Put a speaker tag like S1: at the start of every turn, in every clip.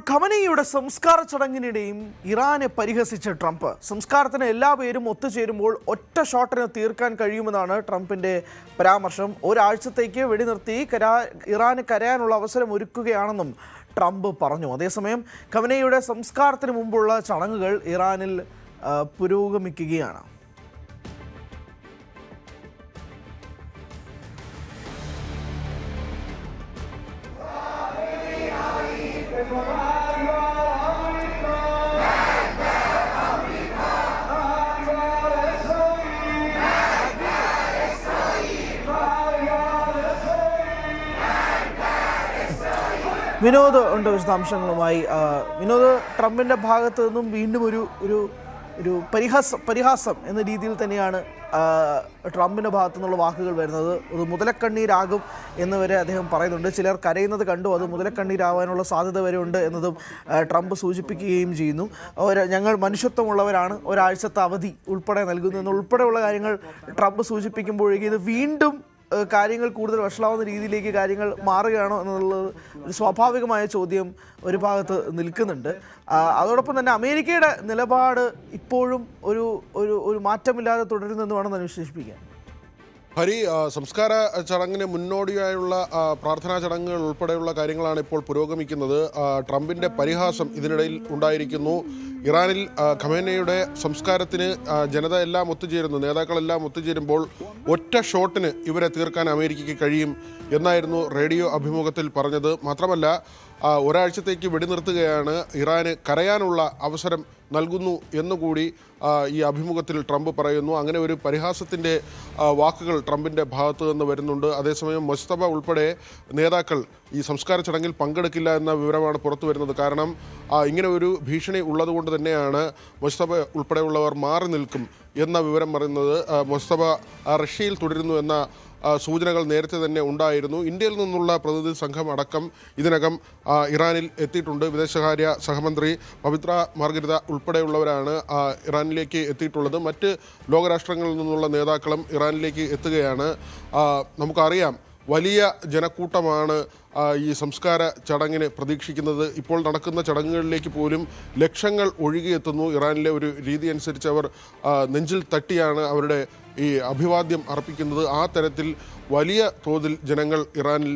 S1: ഖമനയുടെ സംസ്കാര ചടങ്ങിനിടെയും ഇറാനെ പരിഹസിച്ച ട്രംപ് സംസ്കാരത്തിന് എല്ലാ പേരും ഒത്തുചേരുമ്പോൾ ഒറ്റ ഷോട്ടിന് തീർക്കാൻ കഴിയുമെന്നാണ് ട്രംപിന്റെ പരാമർശം. ഒരാഴ്ചത്തേക്ക് വെടിനിർത്തി ഇറാന് കരയാനുള്ള അവസരം ഒരുക്കുകയാണെന്നും ട്രംപ് പറഞ്ഞു. അതേസമയം ഖമനയുടെ സംസ്കാരത്തിന് മുമ്പുള്ള ചടങ്ങുകൾ ഇറാനിൽ പുരോഗമിക്കുകയാണ്. വിനോദ് ഉണ്ട് വിശദാംശങ്ങളുമായി. വിനോദ്, ട്രംപിന്റെ ഭാഗത്തു നിന്നും വീണ്ടും ഒരു പരിഹാസം എന്ന രീതിയിൽ തന്നെയാണ് ട്രംപിന്റെ ഭാഗത്തു നിന്നുള്ള വാക്കുകൾ വരുന്നത്. അത് മുതലക്കണ്ണീരാകും എന്ന് വരെ അദ്ദേഹം പറയുന്നുണ്ട്. ചിലർ കരയുന്നത് കണ്ടു, അത് മുതലക്കണ്ണീരാവാനുള്ള സാധ്യത വരെ ഉണ്ട് എന്നതും ട്രംപ് സൂചിപ്പിക്കുകയും ചെയ്യുന്നു. ഞങ്ങൾ മനുഷ്യത്വമുള്ളവരാണ്, ഒരാഴ്ചത്തെ അവധി ഉൾപ്പെടെ നൽകുന്നു എന്നുൾപ്പെടെയുള്ള കാര്യങ്ങൾ ട്രംപ് സൂചിപ്പിക്കുമ്പോഴേക്കും ഇത് വീണ്ടും കാര്യങ്ങൾ കൂടുതൽ വഷളാവുന്ന രീതിയിലേക്ക് കാര്യങ്ങൾ മാറുകയാണോ എന്നുള്ളത് ഒരു സ്വാഭാവികമായ ചോദ്യം ഒരു ഭാഗത്ത് നിൽക്കുന്നുണ്ട്. അതോടൊപ്പം തന്നെ അമേരിക്കയുടെ നിലപാട് ഇപ്പോഴും ഒരു മാറ്റമില്ലാതെ തുടരുന്നെന്ന് വേണം തന്നെ വിശേഷിപ്പിക്കാൻ.
S2: ഹരി, സംസ്കാര ചടങ്ങിന് മുന്നോടിയായുള്ള പ്രാർത്ഥനാ ചടങ്ങുകൾ ഉൾപ്പെടെയുള്ള കാര്യങ്ങളാണ് ഇപ്പോൾ പുരോഗമിക്കുന്നത്. ട്രംപിന്റെ പരിഹാസം ഇതിനിടയിൽ ഉണ്ടായിരിക്കുന്നു. ഇറാനിൽ ഖമേനയുടെ സംസ്കാരത്തിന് ജനത എല്ലാം ഒത്തുചേരുന്നു, നേതാക്കളെല്ലാം ഒത്തുചേരുമ്പോൾ ഒറ്റ ഷോട്ടിന് ഇവരെ തീർക്കാൻ അമേരിക്കയ്ക്ക് കഴിയും എന്നായിരുന്നു റേഡിയോ അഭിമുഖത്തിൽ പറഞ്ഞത്. മാത്രമല്ല, ഒരാഴ്ചത്തേക്ക് വെടിനിർത്തുകയാണ്, ഇറാന് കരയാനുള്ള അവസരം നൽകുന്നു എന്നുകൂടി ഈ അഭിമുഖത്തിൽ ട്രംപ് പറയുന്നു. അങ്ങനെ ഒരു പരിഹാസത്തിൻ്റെ വാക്കുകൾ ട്രംപിൻ്റെ ഭാഗത്ത് നിന്ന് വരുന്നുണ്ട്. അതേസമയം മുസ്തഫ ഉൾപ്പെടെ നേതാക്കൾ ഈ സംസ്കാര ചടങ്ങിൽ പങ്കെടുക്കില്ല എന്ന വിവരമാണ് പുറത്തു വരുന്നത്. കാരണം ഇങ്ങനെ ഒരു ഭീഷണി ഉള്ളതുകൊണ്ട് തന്നെയാണ് മുസ്തഫ ഉൾപ്പെടെയുള്ളവർ മാറി നിൽക്കും എന്ന വിവരം പറയുന്നത്. മുസ്തഫ റഷ്യയിൽ തുടരുന്നു എന്ന സൂചനകൾ നേരത്തെ തന്നെ ഉണ്ടായിരുന്നു. ഇന്ത്യയിൽ നിന്നുള്ള പ്രതിനിധി സംഘം അടക്കം ഇതിനകം ഇറാനിൽ എത്തിയിട്ടുണ്ട്. വിദേശകാര്യ സഹമന്ത്രി പവിത്ര മാർഗരിത ഉൾപ്പെടെയുള്ളവരാണ് ഇറാനിലേക്ക് എത്തിയിട്ടുള്ളത്. മറ്റ് ലോകരാഷ്ട്രങ്ങളിൽ നിന്നുള്ള നേതാക്കളും ഇറാനിലേക്ക് എത്തുകയാണ്. നമുക്കറിയാം, വലിയ ജനക്കൂട്ടമാണ് ഈ സംസ്കാര ചടങ്ങിന് പ്രതീക്ഷിക്കുന്നത്. ഇപ്പോൾ നടക്കുന്ന ചടങ്ങുകളിലേക്ക് പോലും ലക്ഷങ്ങൾ ഒഴുകിയെത്തുന്നു. ഇറാനിലെ ഒരു രീതി അനുസരിച്ച് അവർ നെഞ്ചിൽ തട്ടിയാണ് അവരുടെ ഈ അഭിവാദ്യം അർപ്പിക്കുന്നത്. ആ തരത്തിൽ വലിയ തോതിൽ ജനങ്ങൾ ഇറാനിൽ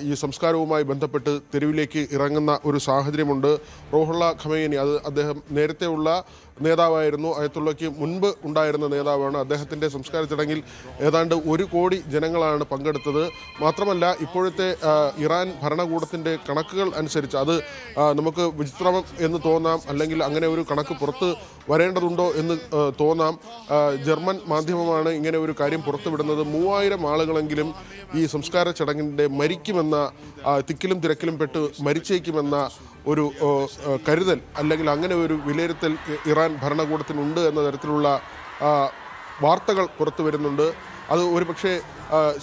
S2: ഈ സംസ്കാരവുമായി ബന്ധപ്പെട്ട് തെരുവിലേക്ക് ഇറങ്ങുന്ന ഒരു സാഹചര്യമുണ്ട്. റൂഹുള്ള ഖമേനി, അദ്ദേഹം നേരത്തെയുള്ള നേതാവായിരുന്നു, അയത്തുള്ളയ്ക്ക് മുൻപ് ഉണ്ടായിരുന്ന നേതാവാണ്. അദ്ദേഹത്തിൻ്റെ സംസ്കാര ചടങ്ങിൽ ഏതാണ്ട് 1 കോടി ജനങ്ങളാണ് പങ്കെടുത്തത്. മാത്രമല്ല, ഇപ്പോഴത്തെ ഇറാൻ ഭരണകൂടത്തിൻ്റെ കണക്കുകൾ അനുസരിച്ച് അത് നമുക്ക് വിചിത്രം എന്ന് തോന്നാം, അല്ലെങ്കിൽ അങ്ങനെ ഒരു കണക്ക് പുറത്ത് വരേണ്ടതുണ്ടോ എന്ന് തോന്നാം. ജർമ്മൻ മാധ്യമമാണ് ഇങ്ങനെ ഒരു കാര്യം പുറത്തുവിടുന്നത്. 3000 ആളുകളെങ്കിലും ഈ സംസ്കാര ചടങ്ങിൻ്റെ മരിക്കുമെന്ന, തിക്കിലും തിരക്കിലും പെട്ട് മരിച്ചേക്കുമെന്ന ഒരു കരുതൽ, അല്ലെങ്കിൽ അങ്ങനെ ഒരു വിലയിരുത്തൽ ഇറാൻ ഭരണകൂടത്തിനുണ്ട് എന്ന തരത്തിലുള്ള വാർത്തകൾ പുറത്തു വരുന്നുണ്ട്. അത് ഒരുപക്ഷെ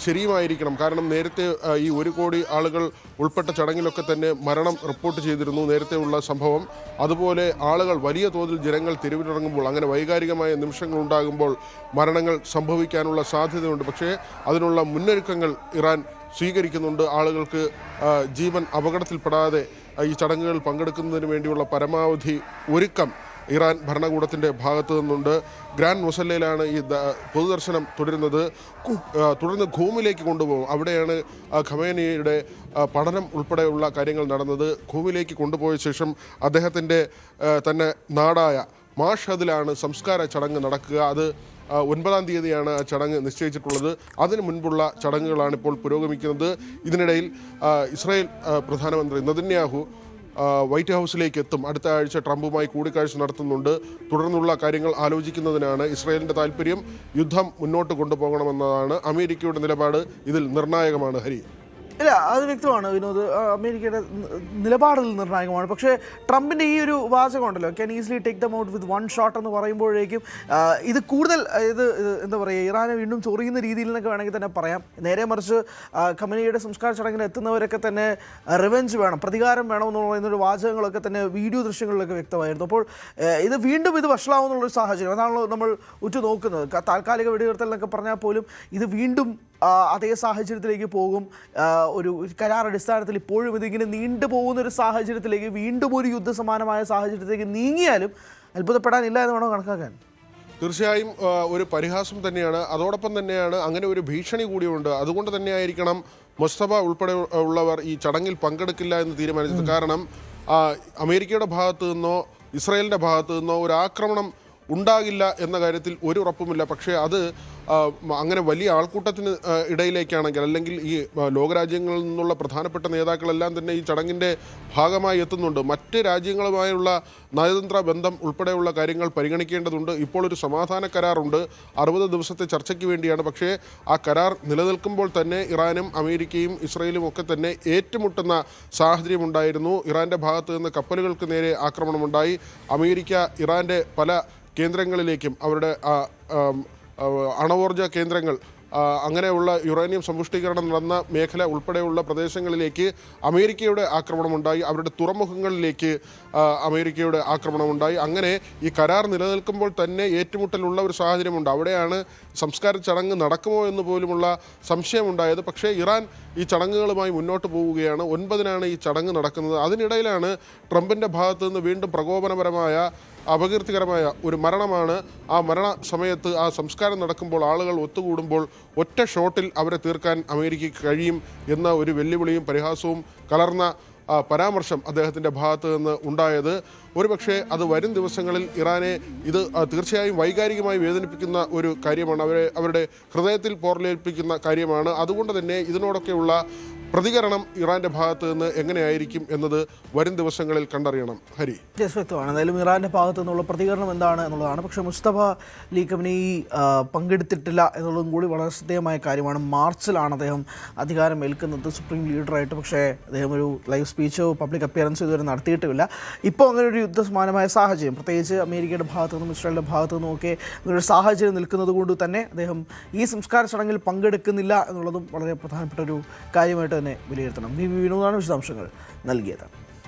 S2: ശരിയുമായിരിക്കണം. കാരണം നേരത്തെ ഈ 1 കോടി ആളുകൾ ഉൾപ്പെട്ട ചടങ്ങിലൊക്കെ തന്നെ മരണം റിപ്പോർട്ട് ചെയ്തിരുന്നു, നേരത്തെ ഉള്ള സംഭവം. അതുപോലെ ആളുകൾ, വലിയ തോതിൽ ജനങ്ങൾ തെരുവിലിറങ്ങുമ്പോൾ, അങ്ങനെ വൈകാരികമായ നിമിഷങ്ങൾ ഉണ്ടാകുമ്പോൾ മരണങ്ങൾ സംഭവിക്കാനുള്ള സാധ്യതയുണ്ട്. പക്ഷേ അതിനുള്ള മുന്നൊരുക്കങ്ങൾ ഇറാൻ സ്വീകരിക്കുന്നുണ്ട്. ആളുകൾക്ക് ജീവൻ അപകടത്തിൽപ്പെടാതെ ഈ ചടങ്ങുകൾ പങ്കെടുക്കുന്നതിന് വേണ്ടിയുള്ള പരമാവധി ഒരുക്കം ഇറാൻ ഭരണകൂടത്തിൻ്റെ ഭാഗത്തു നിന്നുണ്ട്. ഗ്രാൻഡ് മുസല്ലയിലാണ് ഈ പൊതുദർശനം തുടരുന്നത്. തുടർന്ന് ഖൂമിലേക്ക് കൊണ്ടുപോകും. അവിടെയാണ് ഖമേനിയുടെ പഠനം ഉൾപ്പെടെയുള്ള കാര്യങ്ങൾ നടന്നത്. ഖൂമിലേക്ക് കൊണ്ടുപോയ ശേഷം അദ്ദേഹത്തിൻ്റെ തന്നെ നാടായ മാഷദിലാണ് സംസ്കാര ചടങ്ങ് നടക്കുക. അത് 9-ാം തീയതിയാണ് ആ ചടങ്ങ് നിശ്ചയിച്ചിട്ടുള്ളത്. അതിന് മുൻപുള്ള ചടങ്ങുകളാണ് ഇപ്പോൾ പുരോഗമിക്കുന്നത്. ഇതിനിടയിൽ ഇസ്രായേൽ പ്രധാനമന്ത്രി നെതന്യാഹു വൈറ്റ് ഹൗസിലേക്ക് എത്തും. അടുത്ത ആഴ്ച ട്രംപുമായി കൂടിക്കാഴ്ച നടത്തുന്നുണ്ട്. തുടർന്നുള്ള കാര്യങ്ങൾ ആലോചിക്കുന്നതിനാണ്. ഇസ്രായേലിൻ്റെ താല്പര്യം യുദ്ധം മുന്നോട്ട് കൊണ്ടുപോകണമെന്നതാണ്. അമേരിക്കയുടെ നിലപാട് ഇതിൽ നിർണായകമാണ്. ഹരി,
S1: ഇല്ല, അത് വ്യക്തമാണ് വിനോദ്. അമേരിക്കയുടെ നിലപാടിൽ നിർണായകമാണ്. പക്ഷേ ട്രംപിൻ്റെ ഈ ഒരു വാചകം ഉണ്ടല്ലോ, can easily take them out with 1 shot എന്ന് പറയുമ്പോഴേക്കും ഇത് കൂടുതൽ എന്താ പറയുക, ഇറാനെ വീണ്ടും ചൊറിയുന്ന രീതിയിൽ എന്നൊക്കെ വേണമെങ്കിൽ തന്നെ പറയാം. നേരെ മറിച്ച് ഖമേനിയുടെ സംസ്കാര ചടങ്ങിന് എത്തുന്നവരൊക്കെ തന്നെ റിവെഞ്ച് വേണം, പ്രതികാരം വേണമെന്ന് പറയുന്നൊരു വാചകങ്ങളൊക്കെ തന്നെ വീഡിയോ ദൃശ്യങ്ങളിലൊക്കെ വ്യക്തമായിരുന്നു. അപ്പോൾ ഇത് വീണ്ടും വഷളാവുന്നുള്ളൊരു സാഹചര്യം. അതാണല്ലോ നമ്മൾ ഉറ്റുനോക്കുന്നത്. താൽക്കാലിക വെടിനിർത്തൽ എന്നൊക്കെ പറഞ്ഞാൽ പോലും ഇത് വീണ്ടും അതേ സാഹചര്യത്തിലേക്ക് പോകും. ഒരു കരാർ അടിസ്ഥാനത്തിൽ ഇപ്പോഴും ഇതിങ്ങനെ നീണ്ടുപോകുന്ന ഒരു സാഹചര്യത്തിലേക്ക്, വീണ്ടും ഒരു യുദ്ധസമാനമായ സാഹചര്യത്തിലേക്ക് നീങ്ങിയാലും അത്ഭുതപ്പെടാനില്ല എന്ന് വേണോ കണക്കാക്കാൻ?
S2: തീർച്ചയായും ഒരു പരിഹാസം തന്നെയാണ്. അതോടൊപ്പം തന്നെയാണ് അങ്ങനെ ഒരു ഭീഷണി കൂടിയുണ്ട്. അതുകൊണ്ട് തന്നെയായിരിക്കണം മുസ്തഫ ഉൾപ്പെടെ ഉള്ളവർ ഈ ചടങ്ങിൽ പങ്കെടുക്കില്ല എന്ന് തീരുമാനിച്ചത്. കാരണം അമേരിക്കയുടെ ഭാഗത്തു നിന്നോ ഇസ്രായേലിൻ്റെ ഭാഗത്തു നിന്നോ ഒരു ആക്രമണം ഉണ്ടാകില്ല എന്ന കാര്യത്തിൽ ഒരു ഉറപ്പുമില്ല. പക്ഷേ അത് അങ്ങനെ വലിയ ആൾക്കൂട്ടത്തിന് ഇടയിലേക്കാണെങ്കിൽ, അല്ലെങ്കിൽ ഈ ലോകരാജ്യങ്ങളിൽ നിന്നുള്ള പ്രധാനപ്പെട്ട നേതാക്കളെല്ലാം തന്നെ ഈ ചടങ്ങിൻ്റെ ഭാഗമായി എത്തുന്നുണ്ട്. മറ്റ് രാജ്യങ്ങളുമായുള്ള നയതന്ത്ര ബന്ധം ഉൾപ്പെടെയുള്ള കാര്യങ്ങൾ പരിഗണിക്കേണ്ടതുണ്ട്. ഇപ്പോൾ ഒരു സമാധാന കരാറുണ്ട്, 60 ദിവസത്തെ ചർച്ചയ്ക്ക് വേണ്ടിയാണ്. പക്ഷേ ആ കരാർ നിലനിൽക്കുമ്പോൾ തന്നെ ഇറാനും അമേരിക്കയും ഇസ്രായേലും ഒക്കെ തന്നെ ഏറ്റുമുട്ടുന്ന സാഹചര്യമുണ്ടായിരുന്നു. ഇറാൻ്റെ ഭാഗത്ത് നിന്ന് കപ്പലുകൾക്ക് നേരെ ആക്രമണമുണ്ടായി. അമേരിക്ക ഇറാൻ്റെ പല കേന്ദ്രങ്ങളിലേക്കും, അവരുടെ അണവോർജ കേന്ദ്രങ്ങൾ, അങ്ങനെയുള്ള യുറേനിയം സമ്പുഷ്ടീകരണം നടന്ന മേഖല ഉൾപ്പെടെയുള്ള പ്രദേശങ്ങളിലേക്ക് അമേരിക്കയുടെ ആക്രമണമുണ്ടായി. അവരുടെ തുറമുഖങ്ങളിലേക്ക് അമേരിക്കയുടെ ആക്രമണമുണ്ടായി. അങ്ങനെ ഈ കരാർ നിലനിൽക്കുമ്പോൾ തന്നെ ഏറ്റുമുട്ടലുള്ള ഒരു സാഹചര്യമുണ്ട്. അവിടെയാണ് സംസ്കാര ചടങ്ങ് നടക്കുമോ എന്ന് പോലുമുള്ള സംശയമുണ്ടായത്. പക്ഷേ ഇറാൻ ഈ ചടങ്ങുകളുമായി മുന്നോട്ട് പോവുകയാണ്. 9-നാണ് ഈ ചടങ്ങ് നടക്കുന്നത്. അതിനിടയിലാണ് ട്രംപിൻ്റെ ഭാഗത്തു നിന്ന് വീണ്ടും പ്രകോപനപരമായ, അപകീർത്തികരമായ ഒരു മരണമാണ്. ആ മരണ സമയത്ത്, ആ സംസ്കാരം നടക്കുമ്പോൾ ആളുകൾ ഒത്തുകൂടുമ്പോൾ ഒറ്റ ഷോട്ടിൽ അവരെ തീർക്കാൻ അമേരിക്കയ്ക്ക് കഴിയും എന്ന ഒരു വെല്ലുവിളിയും പരിഹാസവും കലർന്ന പരാമർശം അദ്ദേഹത്തിൻ്റെ ഭാഗത്ത് നിന്ന് ഉണ്ടായത്. ഒരുപക്ഷെ അത് വരും ദിവസങ്ങളിൽ ഇറാനെ ഇത് തീർച്ചയായും വൈകാരികമായി വേദനിപ്പിക്കുന്ന ഒരു കാര്യമാണ്. അവരുടെ ഹൃദയത്തിൽ പോറലേൽപ്പിക്കുന്ന കാര്യമാണ്. അതുകൊണ്ട് തന്നെ ഇതിനോടൊക്കെയുള്ള പ്രതികരണം ഇറാൻ്റെ ഭാഗത്ത് നിന്ന് എങ്ങനെയായിരിക്കും എന്നത് വരും ദിവസങ്ങളിൽ കണ്ടറിയണം. ഹരി,
S1: വ്യക്തമാണ്. എന്തായാലും ഇറാൻ്റെ ഭാഗത്തു നിന്നുള്ള പ്രതികരണം എന്താണ് എന്നുള്ളതാണ്. പക്ഷേ മുസ്തഫ അലി ഖമനേയി പങ്കെടുത്തിട്ടില്ല എന്നുള്ളതും കൂടി വളരെ ശ്രദ്ധേയമായ കാര്യമാണ്. മാർച്ചിലാണ് അദ്ദേഹം അധികാരം ഏൽക്കുന്നത് സുപ്രീം ലീഡറായിട്ട്. പക്ഷേ അദ്ദേഹം ഒരു ലൈവ് സ്പീച്ചോ പബ്ലിക് അപ്പിയറൻസോ ഇതുവരെ നടത്തിയിട്ടുമില്ല. ഇപ്പോൾ അങ്ങനെ ഒരു യുദ്ധസമാനമായ സാഹചര്യം, പ്രത്യേകിച്ച് അമേരിക്കയുടെ ഭാഗത്തു നിന്നും ഇസ്രായേലിൻ്റെ ഭാഗത്തു നിന്നും ഒക്കെ ഒരു സാഹചര്യം നിൽക്കുന്നത് കൊണ്ട് തന്നെ അദ്ദേഹം ഈ സംസ്കാര ചടങ്ങിൽ പങ്കെടുക്കുന്നില്ല എന്നുള്ളതും വളരെ പ്രധാനപ്പെട്ട ഒരു കാര്യമായിട്ട് തന്നെ വിലയിരുത്തണം. വിനോദാണ് വിശദാംശങ്ങൾ നൽകിയത്.